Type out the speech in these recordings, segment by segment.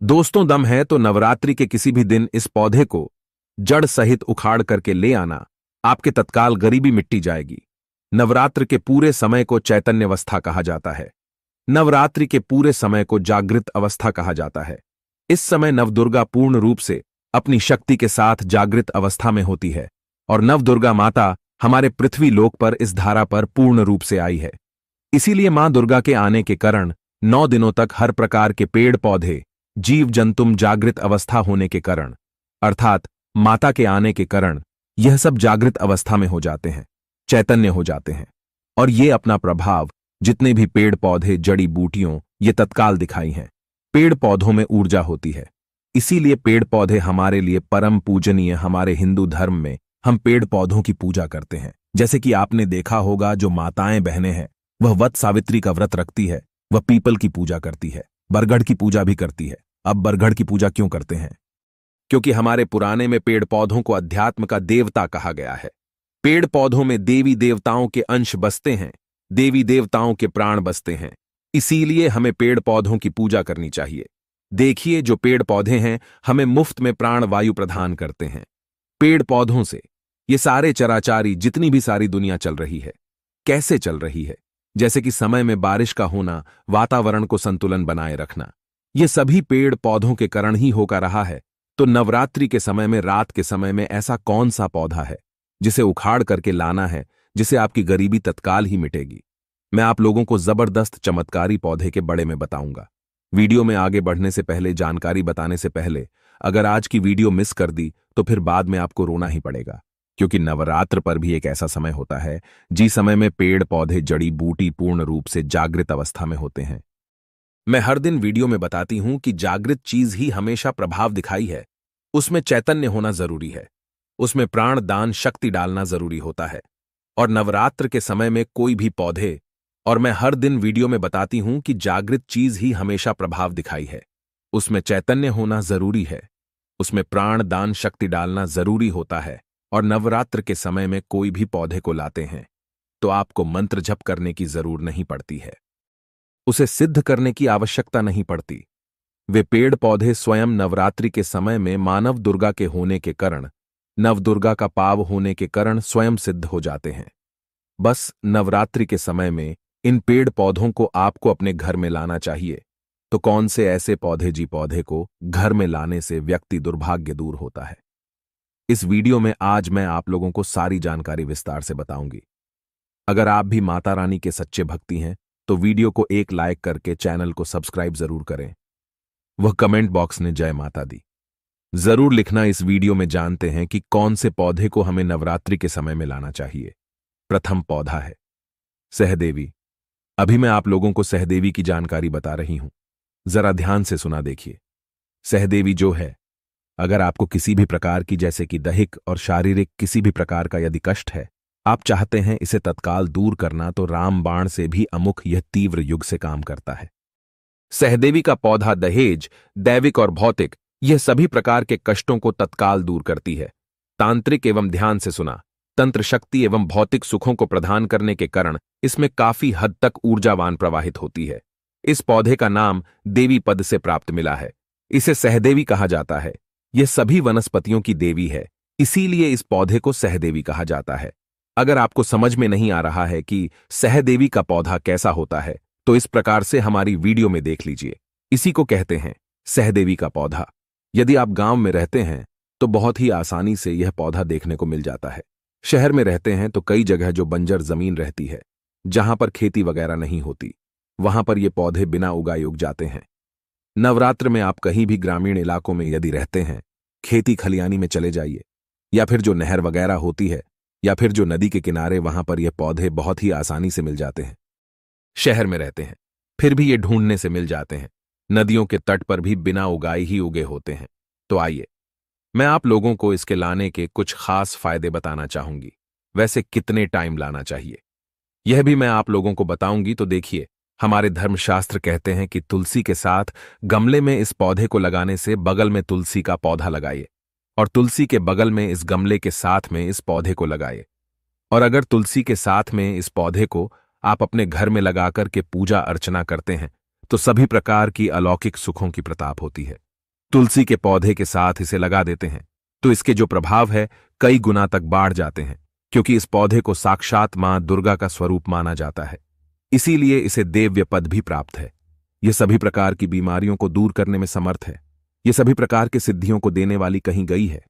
दोस्तों, दम है तो नवरात्रि के किसी भी दिन इस पौधे को जड़ सहित उखाड़ करके ले आना, आपके तत्काल गरीबी मिट्टी जाएगी। नवरात्र के पूरे समय को चैतन्यावस्था कहा जाता है। नवरात्रि के पूरे समय को जागृत अवस्था कहा जाता है। इस समय नवदुर्गा पूर्ण रूप से अपनी शक्ति के साथ जागृत अवस्था में होती है और नवदुर्गा माता हमारे पृथ्वी लोक पर इस धारा पर पूर्ण रूप से आई है। इसीलिए मां दुर्गा के आने के कारण 9 दिनों तक हर प्रकार के पेड़ पौधे, जीव जंतुम जागृत अवस्था होने के कारण, अर्थात माता के आने के कारण यह सब जागृत अवस्था में हो जाते हैं, चैतन्य हो जाते हैं। और ये अपना प्रभाव जितने भी पेड़ पौधे, जड़ी बूटियों, ये तत्काल दिखाई हैं। पेड़ पौधों में ऊर्जा होती है, इसीलिए पेड़ पौधे हमारे लिए परम पूजनीय। हमारे हिंदू धर्म में हम पेड़ पौधों की पूजा करते हैं। जैसे कि आपने देखा होगा, जो माताएं बहनें हैं वह वट सावित्री का व्रत रखती है, वह पीपल की पूजा करती है, बरगद की पूजा भी करती है। अब बरगद की पूजा क्यों करते हैं? क्योंकि हमारे पुराने में पेड़ पौधों को अध्यात्म का देवता कहा गया है। पेड़ पौधों में देवी देवताओं के अंश बसते हैं, देवी देवताओं के प्राण बसते हैं। इसीलिए हमें पेड़ पौधों की पूजा करनी चाहिए। देखिए, जो पेड़ पौधे हैं हमें मुफ्त में प्राण वायु प्रदान करते हैं। पेड़ पौधों से ये सारे चराचारी, जितनी भी सारी दुनिया चल रही है, कैसे चल रही है? जैसे कि समय में बारिश का होना, वातावरण को संतुलन बनाए रखना, ये सभी पेड़ पौधों के कारण ही होकर रहा है। तो नवरात्रि के समय में, रात के समय में ऐसा कौन सा पौधा है जिसे उखाड़ करके लाना है, जिसे आपकी गरीबी तत्काल ही मिटेगी? मैं आप लोगों को जबरदस्त चमत्कारी पौधे के बड़े में बताऊंगा। वीडियो में आगे बढ़ने से पहले, जानकारी बताने से पहले, अगर आज की वीडियो मिस कर दी तो फिर बाद में आपको रोना ही पड़ेगा। क्योंकि नवरात्र पर भी एक ऐसा समय होता है जिस समय में पेड़ पौधे, जड़ी बूटी पूर्ण रूप से जागृत अवस्था में होते हैं। मैं हर दिन वीडियो में बताती हूं कि जागृत चीज ही हमेशा प्रभाव दिखाई है। उसमें चैतन्य होना जरूरी है, उसमें प्राण दान शक्ति डालना जरूरी होता है। और नवरात्र के समय में कोई भी पौधे, और मैं हर दिन वीडियो में बताती हूं कि जागृत चीज ही हमेशा प्रभाव दिखाई है। उसमें चैतन्य होना जरूरी है, उसमें प्राण दान शक्ति डालना जरूरी होता है। और नवरात्र के समय में कोई भी पौधे को लाते हैं तो आपको मंत्र जप करने की जरूर नहीं पड़ती है, उसे सिद्ध करने की आवश्यकता नहीं पड़ती। वे पेड़ पौधे स्वयं नवरात्रि के समय में मानव दुर्गा के होने के कारण, नवदुर्गा का पाव होने के कारण स्वयं सिद्ध हो जाते हैं। बस नवरात्रि के समय में इन पेड़ पौधों को आपको अपने घर में लाना चाहिए। तो कौन से ऐसे पौधे, जी पौधे को घर में लाने से व्यक्ति दुर्भाग्य दूर होता है? इस वीडियो में आज मैं आप लोगों को सारी जानकारी विस्तार से बताऊंगी। अगर आप भी माता रानी के सच्चे भक्ति हैं तो वीडियो को एक लाइक करके चैनल को सब्सक्राइब जरूर करें। वह कमेंट बॉक्स में जय माता दी जरूर लिखना। इस वीडियो में जानते हैं कि कौन से पौधे को हमें नवरात्रि के समय में लाना चाहिए। प्रथम पौधा है सहदेवी। अभी मैं आप लोगों को सहदेवी की जानकारी बता रही हूं, जरा ध्यान से सुना देखिए। सहदेवी जो है, अगर आपको किसी भी प्रकार की, जैसे कि दैहिक और शारीरिक किसी भी प्रकार का यदि कष्ट है, आप चाहते हैं इसे तत्काल दूर करना, तो रामबाण से भी अमुक यह तीव्र युग से काम करता है। सहदेवी का पौधा दहेज, दैविक और भौतिक, यह सभी प्रकार के कष्टों को तत्काल दूर करती है। तांत्रिक एवं ध्यान से सुना, तंत्र शक्ति एवं भौतिक सुखों को प्रदान करने के कारण इसमें काफी हद तक ऊर्जावान प्रवाहित होती है। इस पौधे का नाम देवी पद से प्राप्त मिला है, इसे सहदेवी कहा जाता है। यह सभी वनस्पतियों की देवी है, इसीलिए इस पौधे को सहदेवी कहा जाता है। अगर आपको समझ में नहीं आ रहा है कि सहदेवी का पौधा कैसा होता है, तो इस प्रकार से हमारी वीडियो में देख लीजिए। इसी को कहते हैं सहदेवी का पौधा। यदि आप गांव में रहते हैं तो बहुत ही आसानी से यह पौधा देखने को मिल जाता है। शहर में रहते हैं तो कई जगह जो बंजर जमीन रहती है, जहां पर खेती वगैरह नहीं होती, वहां पर ये पौधे बिना उगाए उग जाते हैं। नवरात्र में आप कहीं भी ग्रामीण इलाकों में यदि रहते हैं, खेती खलियानी में चले जाइए, या फिर जो नहर वगैरह होती है, या फिर जो नदी के किनारे, वहां पर ये पौधे बहुत ही आसानी से मिल जाते हैं। शहर में रहते हैं फिर भी ये ढूंढने से मिल जाते हैं। नदियों के तट पर भी बिना उगाए ही उगे होते हैं। तो आइए, मैं आप लोगों को इसके लाने के कुछ खास फायदे बताना चाहूंगी। वैसे कितने टाइम लाना चाहिए, यह भी मैं आप लोगों को बताऊंगी। तो देखिए, हमारे धर्मशास्त्र कहते हैं कि तुलसी के साथ गमले में इस पौधे को लगाने से बगल में तुलसी का पौधा लगाइए, और तुलसी के बगल में इस गमले के साथ में इस पौधे को लगाइए। और अगर तुलसी के साथ में इस पौधे को आप अपने घर में लगाकर के पूजा अर्चना करते हैं तो सभी प्रकार की अलौकिक सुखों की प्रताप होती है। तुलसी के पौधे के साथ इसे लगा देते हैं तो इसके जो प्रभाव है कई गुना तक बढ़ जाते हैं, क्योंकि इस पौधे को साक्षात मां दुर्गा का स्वरूप माना जाता है। इसीलिए इसे देव्य पद भी प्राप्त है। यह सभी प्रकार की बीमारियों को दूर करने में समर्थ है। यह सभी प्रकार के सिद्धियों को देने वाली कहीं गई है।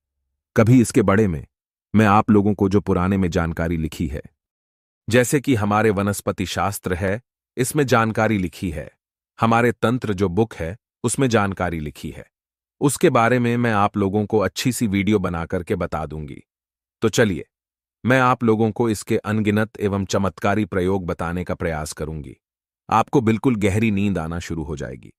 कभी इसके बड़े में मैं आप लोगों को जो पुराने में जानकारी लिखी है, जैसे कि हमारे वनस्पति शास्त्र है, इसमें जानकारी लिखी है। हमारे तंत्र जो बुक है उसमें जानकारी लिखी है। उसके बारे में मैं आप लोगों को अच्छी सी वीडियो बना करके बता दूंगी। तो चलिए, मैं आप लोगों को इसके अनगिनत एवं चमत्कारी प्रयोग बताने का प्रयास करूंगी। आपको बिल्कुल गहरी नींद आना शुरू हो जाएगी।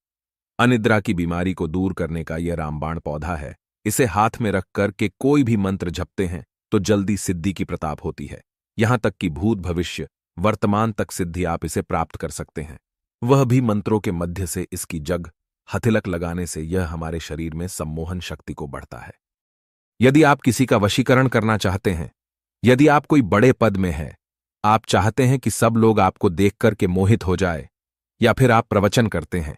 अनिद्रा की बीमारी को दूर करने का यह रामबाण पौधा है। इसे हाथ में रख कर के कोई भी मंत्र जपते हैं तो जल्दी सिद्धि की प्रताप होती है। यहां तक कि भूत भविष्य वर्तमान तक सिद्धि आप इसे प्राप्त कर सकते हैं, वह भी मंत्रों के मध्य से। इसकी जग हथिलक लगाने से यह हमारे शरीर में सम्मोहन शक्ति को बढ़ता है। यदि आप किसी का वशीकरण करना चाहते हैं, यदि आप कोई बड़े पद में है, आप चाहते हैं कि सब लोग आपको देख कर के मोहित हो जाए, या फिर आप प्रवचन करते हैं,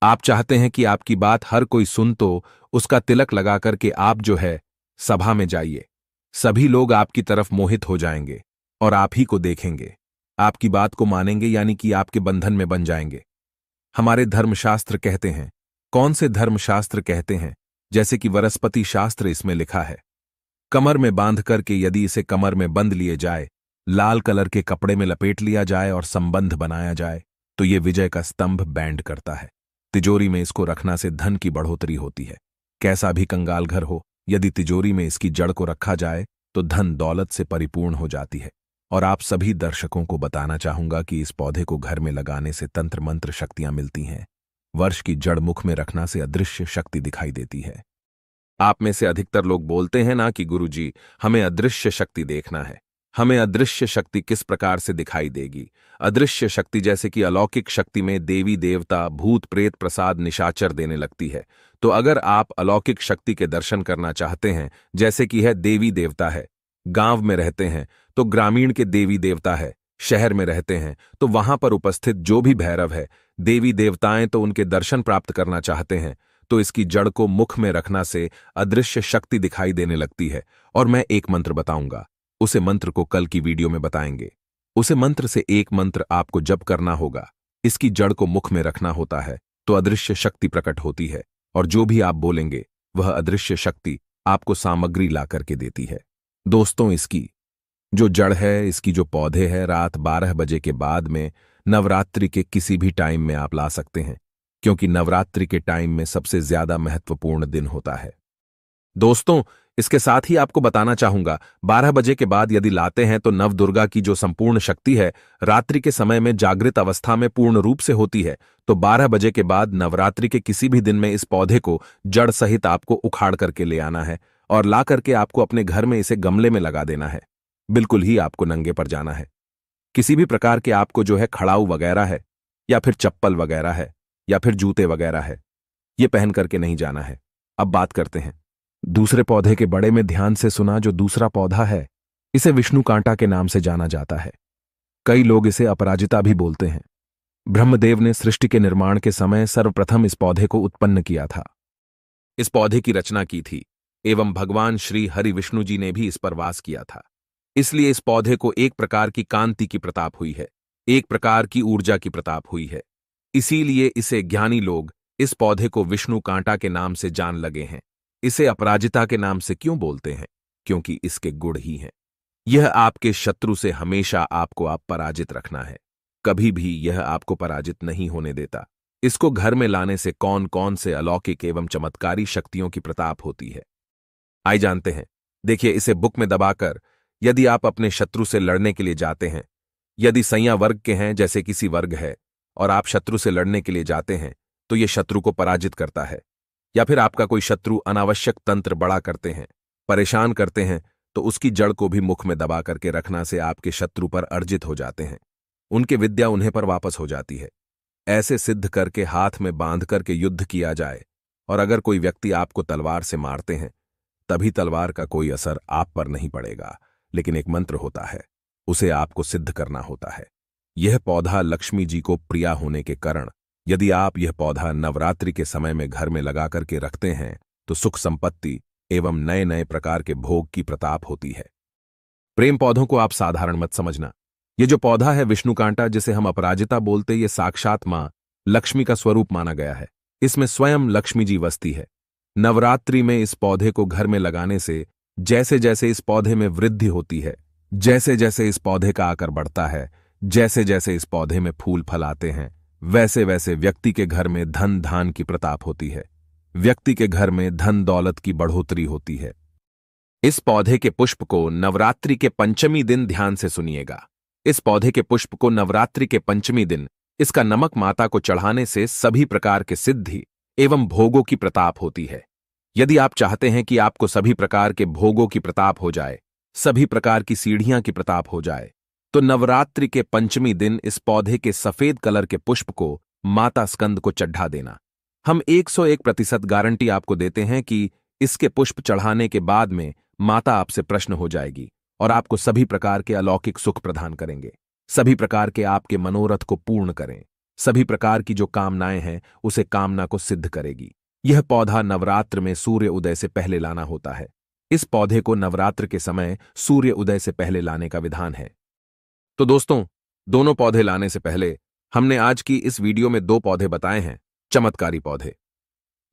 आप चाहते हैं कि आपकी बात हर कोई सुन, तो उसका तिलक लगा करके आप जो है सभा में जाइए। सभी लोग आपकी तरफ मोहित हो जाएंगे और आप ही को देखेंगे, आपकी बात को मानेंगे, यानी कि आपके बंधन में बन जाएंगे। हमारे धर्मशास्त्र कहते हैं। कौन से धर्मशास्त्र कहते हैं? जैसे कि वनस्पति शास्त्र, इसमें लिखा है कमर में बांध करके यदि इसे कमर में बंध लिए जाए, लाल कलर के कपड़े में लपेट लिया जाए और संबंध बनाया जाए, तो ये विजय का स्तंभ बैंड करता है। तिजोरी में इसको रखना से धन की बढ़ोतरी होती है। कैसा भी कंगाल घर हो, यदि तिजोरी में इसकी जड़ को रखा जाए तो धन दौलत से परिपूर्ण हो जाती है। और आप सभी दर्शकों को बताना चाहूंगा कि इस पौधे को घर में लगाने से तंत्र मंत्र शक्तियां मिलती हैं। वर्ष की जड़ मुख में रखना से अदृश्य शक्ति दिखाई देती है। आप में से अधिकतर लोग बोलते हैं ना कि गुरुजी, हमें अदृश्य शक्ति देखना है। हमें अदृश्य शक्ति किस प्रकार से दिखाई देगी? अदृश्य शक्ति जैसे कि अलौकिक शक्ति में देवी देवता भूत प्रेत प्रसाद निशाचर देने लगती है। तो अगर आप अलौकिक शक्ति के दर्शन करना चाहते हैं, जैसे कि है देवी देवता है, गांव में रहते हैं तो ग्रामीण के देवी देवता है, शहर में रहते हैं तो वहां पर उपस्थित जो भी भैरव है, देवी देवताएं, तो उनके दर्शन प्राप्त करना चाहते हैं, तो इसकी जड़ को मुख में रखना से अदृश्य शक्ति दिखाई देने लगती है। और मैं एक मंत्र बताऊंगा, उसे मंत्र को कल की वीडियो में बताएंगे। उसे मंत्र से एक मंत्र आपको जप करना होगा। इसकी जड़ को मुख में रखना होता है तो अदृश्य शक्ति प्रकट होती है, और जो भी आप बोलेंगे वह अदृश्य शक्ति आपको सामग्री ला करके देती है। दोस्तों, इसकी जो जड़ है, इसकी जो पौधे है, रात 12 बजे के बाद में नवरात्रि के किसी भी टाइम में आप ला सकते हैं, क्योंकि नवरात्रि के टाइम में सबसे ज्यादा महत्वपूर्ण दिन होता है। दोस्तों, इसके साथ ही आपको बताना चाहूंगा, 12 बजे के बाद यदि लाते हैं तो नव दुर्गा की जो संपूर्ण शक्ति है रात्रि के समय में जागृत अवस्था में पूर्ण रूप से होती है। तो 12 बजे के बाद नवरात्रि के किसी भी दिन में इस पौधे को जड़ सहित आपको उखाड़ करके ले आना है, और ला करके आपको अपने घर में इसे गमले में लगा देना है। बिल्कुल ही आपको नंगे पर जाना है। किसी भी प्रकार के आपको जो है खड़ाऊ वगैरह है, या फिर चप्पल वगैरह है, या फिर जूते वगैरह है, ये पहन करके नहीं जाना है। अब बात करते हैं दूसरे पौधे के बड़े में। ध्यान से सुना, जो दूसरा पौधा है इसे विष्णु कांटा के नाम से जाना जाता है। कई लोग इसे अपराजिता भी बोलते हैं। ब्रह्मदेव ने सृष्टि के निर्माण के समय सर्वप्रथम इस पौधे को उत्पन्न किया था। इस पौधे की रचना की थी, एवं भगवान श्री हरि विष्णु जी ने भी इस पर वास किया था। इसलिए इस पौधे को एक प्रकार की कांति की प्रताप हुई है, एक प्रकार की ऊर्जा की प्रताप हुई है। इसीलिए इसे ज्ञानी लोग इस पौधे को विष्णु कांटा के नाम से जान लगे हैं। इसे अपराजिता के नाम से क्यों बोलते हैं? क्योंकि इसके गुण ही हैं। यह आपके शत्रु से हमेशा आपको आप पराजित रखना है। कभी भी यह आपको पराजित नहीं होने देता। इसको घर में लाने से कौन कौन से अलौकिक एवं चमत्कारी शक्तियों की प्रताप होती है, आइए जानते हैं। देखिए, इसे बुक में दबाकर यदि आप अपने शत्रु से लड़ने के लिए जाते हैं, यदि संज्ञा वर्ग के हैं, जैसे किसी वर्ग है, और आप शत्रु से लड़ने के लिए जाते हैं, तो यह शत्रु को पराजित करता है। या फिर आपका कोई शत्रु अनावश्यक तंत्र बड़ा करते हैं, परेशान करते हैं, तो उसकी जड़ को भी मुख में दबा करके रखना से आपके शत्रु पर अर्जित हो जाते हैं। उनकी विद्या उन्हें पर वापस हो जाती है। ऐसे सिद्ध करके हाथ में बांध करके युद्ध किया जाए, और अगर कोई व्यक्ति आपको तलवार से मारते हैं, तभी तलवार का कोई असर आप पर नहीं पड़ेगा, लेकिन एक मंत्र होता है, उसे आपको सिद्ध करना होता है। यह पौधा लक्ष्मी जी को प्रिया होने के कारण यदि आप यह पौधा नवरात्रि के समय में घर में लगा करके रखते हैं तो सुख संपत्ति एवं नए नए प्रकार के भोग की प्रताप होती है। प्रेम पौधों को आप साधारण मत समझना। ये जो पौधा है विष्णुकांटा, जिसे हम अपराजिता बोलते, ये साक्षात मां लक्ष्मी का स्वरूप माना गया है। इसमें स्वयं लक्ष्मी जी वसती है। नवरात्रि में इस पौधे को घर में लगाने से जैसे जैसे इस पौधे में वृद्धि होती है, जैसे जैसे इस पौधे का आकार बढ़ता है, जैसे जैसे इस पौधे में फूल फल आते हैं, वैसे वैसे व्यक्ति के घर में धन धान की प्रताप होती है। व्यक्ति के घर में धन दौलत की बढ़ोतरी होती है। इस पौधे के पुष्प को नवरात्रि के पंचमी दिन ध्यान से सुनिएगा। इस पौधे के पुष्प को नवरात्रि के पंचमी दिन इसका नमक माता को चढ़ाने से सभी प्रकार के सिद्धि एवं भोगों की प्रताप होती है। यदि आप चाहते हैं कि आपको सभी प्रकार के भोगों की प्रताप हो जाए, सभी प्रकार की सीढ़ियां की प्रताप हो जाए, तो नवरात्रि के पंचमी दिन इस पौधे के सफेद कलर के पुष्प को माता स्कंद को चढ़ा देना। हम 101% गारंटी आपको देते हैं कि इसके पुष्प चढ़ाने के बाद में माता आपसे प्रश्न हो जाएगी और आपको सभी प्रकार के अलौकिक सुख प्रदान करेंगे। सभी प्रकार के आपके मनोरथ को पूर्ण करें। सभी प्रकार की जो कामनाएं हैं उसे कामना को सिद्ध करेगी। यह पौधा नवरात्र में सूर्य उदय से पहले लाना होता है। इस पौधे को नवरात्र के समय सूर्य उदय से पहले लाने का विधान है। तो दोस्तों, दोनों पौधे लाने से पहले हमने आज की इस वीडियो में 2 पौधे बताए हैं, चमत्कारी पौधे।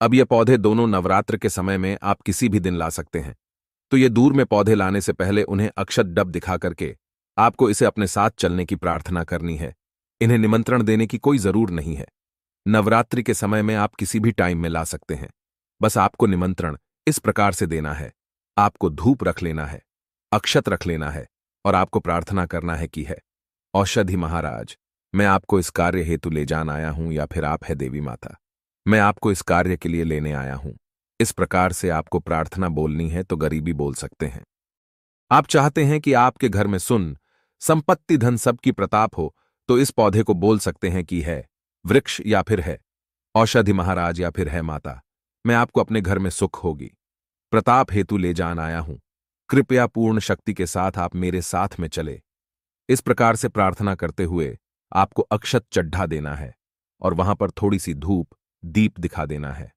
अब ये पौधे दोनों नवरात्र के समय में आप किसी भी दिन ला सकते हैं। तो ये दूर में पौधे लाने से पहले उन्हें अक्षत डब दिखा करके आपको इसे अपने साथ चलने की प्रार्थना करनी है। इन्हें निमंत्रण देने की कोई जरूर नहीं है। नवरात्रि के समय में आप किसी भी टाइम में ला सकते हैं। बस आपको निमंत्रण इस प्रकार से देना है। आपको धूप रख लेना है, अक्षत रख लेना है और आपको प्रार्थना करना है कि है औषधि महाराज, मैं आपको इस कार्य हेतु ले जान आया हूं, या फिर आप है देवी माता, मैं आपको इस कार्य के लिए लेने आया हूं। इस प्रकार से आपको प्रार्थना बोलनी है तो गरीबी बोल सकते हैं। आप चाहते हैं कि आपके घर में सुन संपत्ति धन सब की प्रताप हो, तो इस पौधे को बोल सकते हैं कि है वृक्ष, या फिर है औषधि महाराज, या फिर है माता, मैं आपको अपने घर में सुख होगी प्रताप हेतु ले जान आया हूं। कृपया पूर्ण शक्ति के साथ आप मेरे साथ में चले। इस प्रकार से प्रार्थना करते हुए आपको अक्षत चढ़ा देना है और वहां पर थोड़ी सी धूप दीप दिखा देना है।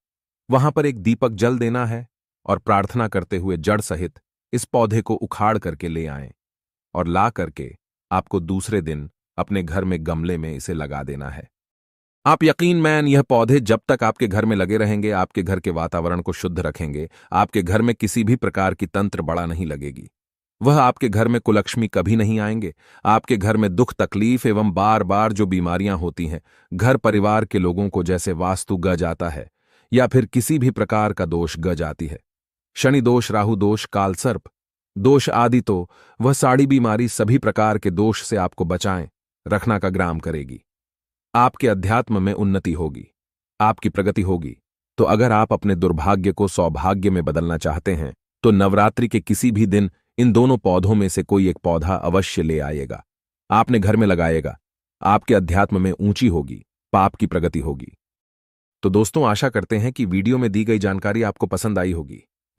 वहां पर एक दीपक जल देना है और प्रार्थना करते हुए जड़ सहित इस पौधे को उखाड़ करके ले आएं और ला करके आपको दूसरे दिन अपने घर में गमले में इसे लगा देना है। आप यकीन मैन, यह पौधे जब तक आपके घर में लगे रहेंगे, आपके घर के वातावरण को शुद्ध रखेंगे। आपके घर में किसी भी प्रकार की तंत्र बड़ा नहीं लगेगी। वह आपके घर में कुलक्ष्मी कभी नहीं आएंगे। आपके घर में दुख तकलीफ एवं बार बार जो बीमारियां होती हैं, घर परिवार के लोगों को जैसे वास्तु ग जाता है या फिर किसी भी प्रकार का दोष ग जाती है, शनि दोष, राहु दोष, काल सर्प दोष आदि, तो वह साड़ी बीमारी सभी प्रकार के दोष से आपको बचाएं रखना का ग्राम करेगी। आपके अध्यात्म में उन्नति होगी, आपकी प्रगति होगी। तो अगर आप अपने दुर्भाग्य को सौभाग्य में बदलना चाहते हैं तो नवरात्रि के किसी भी दिन इन दोनों पौधों में से कोई एक पौधा अवश्य ले आइएगा, आपने घर में लगाएगा। आपके अध्यात्म में ऊंची होगी, पाप की प्रगति होगी। तो दोस्तों, आशा करते हैं कि वीडियो में दी गई जानकारी आपको पसंद आई होगी।